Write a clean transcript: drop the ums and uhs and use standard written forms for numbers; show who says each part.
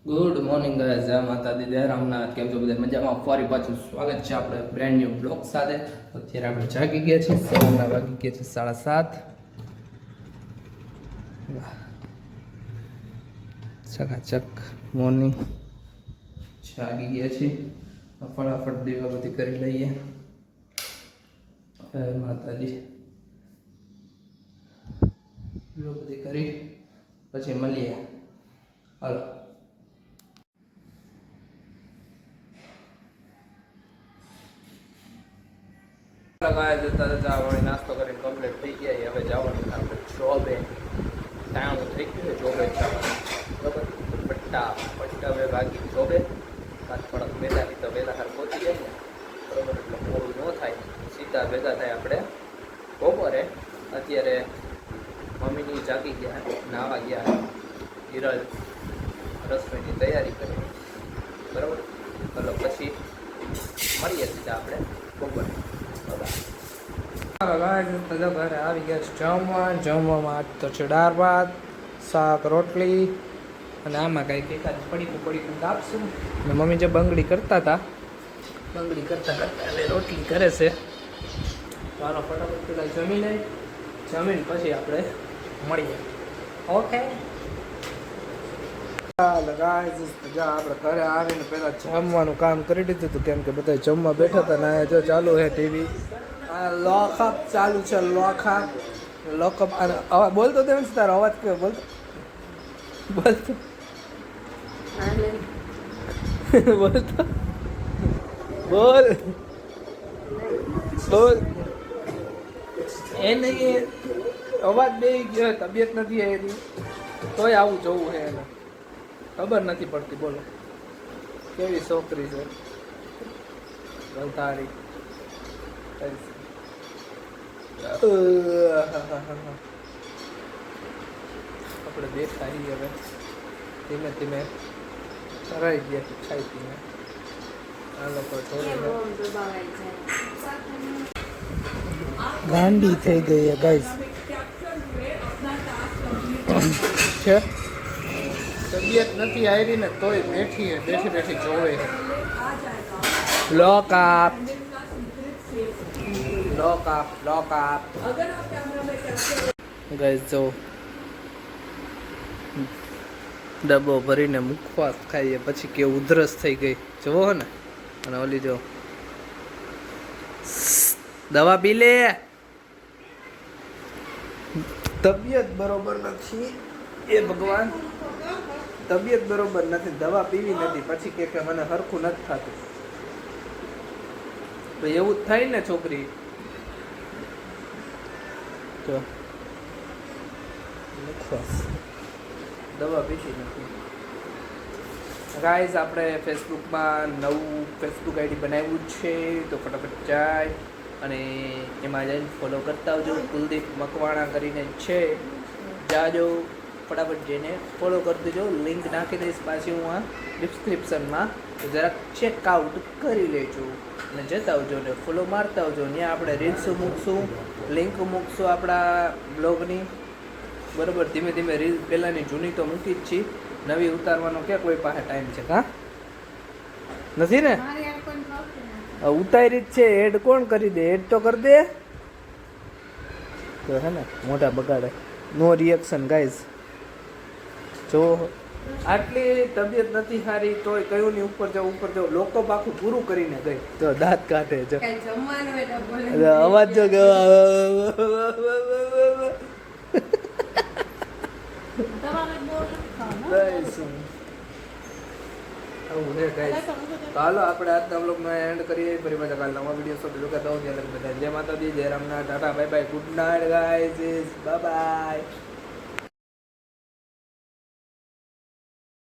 Speaker 1: Good morning guys, જય માતાજી, જય રામનાથ. કેમ છો બધા? મજામાં? ફરી પાછું સ્વાગત છે આપણે બ્રેન્ડ ન્યૂ બ્લોગ સાથે. અત્યારે આપણે જાગી ગયા છીએ, સવારના વાગી ગયા છે 7:30. ચકાચક મોર્નિંગ જાગી ગયા છીએ. ફટાફટ દીવાબત્તી કરી લઈએ. જય માતાજી. દીવાબત્તી કરી પછી મળીએ. હાલો. નાસ્તો કરીને કમ્પ્લીટ થઈ ગયા. હવે જવાનું આપણે જોબે. ટાણું થઈ ગયું છે જોબે જવાનું. બરાબર, પટ્ટા બે ભાગી જોબે. થોડાક વહેલાથી તો વહેલા હાર પહોંચી જાય ને, બરાબર, એટલે મોડું ન થાય. સીધા ભેગા થાય આપણે બપોરે. અત્યારે મમ્મીની જાગી ગયા, નાવા ગયા. હિરલ રસોઈની તૈયારી કરી, બરાબર. ચલો પછી મળીએ સીધા આપણે બપોરે. ઘરે આવી ગયા જમવામાં આજ તો છે દાળ ભાત, શાક, રોટલી અને આમાં કંઈક એકાદ પડીકું કાપશું. અને મમ્મી જે બંગડી કરતા એટલે રોટલી કરે છે. તો આનો ફટાફટ પેલા જમીને પછી આપણે મળીએ. ઓકે, આપણે ઘરે આવીને પેલા જમવાનું કામ કરી દીધું હતું, કેમ કે બધા જમવા બેઠા હતા ને જો ચાલુ છે ટીવી. લોકઅપ ચાલુ છે, લોકઅપ. અવાજ બોલતો તેમ તારો અવાજ કયો બોલતો બોલતો બોલ બોલ. એ નહીં, અવાજ બે ગયો, તબિયત નથી એની, તોય આવું જોવું છે એને. ખબર નથી પડતી. બોલો, કેવી છોકરી છે તારી. આપણે દેખાઈ હવે ધીમે ધીમે કરાઈ ગયા ખાઈ પીને. આ લોકો ગાંડી થઈ ગઈ ગાઈસ છે. તબિયત નથી આવી ને તોય બેઠી જોવે. લોકઅપ ગાઈસ, જો ડબ્બો ભરીને મુખવાસ ખાઈએ પછી કે ઉધરસ થઈ ગઈ જોવો ને. અને ઓલી જો દવા પી લે, તબિયત બરોબર નથી. એ ભગવાન, તબિયત બરોબર નથી, દવા પીવી નથી. પછી કે મને હરખું નથી થતું. તો એવું જ થાય ને છોકરી. તો દવા પીતી નથી. ગાઈઝ, આપણે ફેસબુકમાં નવું ફેસબુક આઈડી બનાવ્યું છે, તો ફટાફટ જાય અને એમાં જઈને ફોલો કરતા આવજો. કુલદીપ મકવાણા કરીને છે, જાજો ફટાફટ જઈને ફોલો કરી દેજો. લિંક નાખી દઈશ પાછી હું આ ડિસ્ક્રિપ્શનમાં, તો જરાક ચેકઆઉટ કરી લેજો અને જતા આવજો ને ફોલો મારતા આવજો. ત્યાં આપણે રીલ્સ મૂકશું, લિંક મૂકશું આપણા બ્લોગની, બરાબર. ધીમે ધીમે રીલ પહેલાંની જૂની તો મૂકી જ છીએ, નવી ઉતારવાનો ક્યાં કોઈ પાસે ટાઈમ છે? હા, નથી ને? ઉતારી જ છે. એડ કોણ કરી દે? એડ તો કરી દે તો હે ને. મોઢા બગાડે, નો રિએક્શન ગાઈઝ. જો આટલી તબિયત નથી સારી તોય કયું ની ઉપર જાવ. લોકો આખું પૂરું કરીને ગઈ. તો દાંત કાઢે જો, અવાજ જો હાલો આપણે આજના બ્લોગમાં એન્ડ કરીએ. ફરી પાછા કાલ નવા વિડીયો સાથે જોતા હો. જય માતાજી, જય Ramnath, Tata, bye bye, good night guys, bye bye.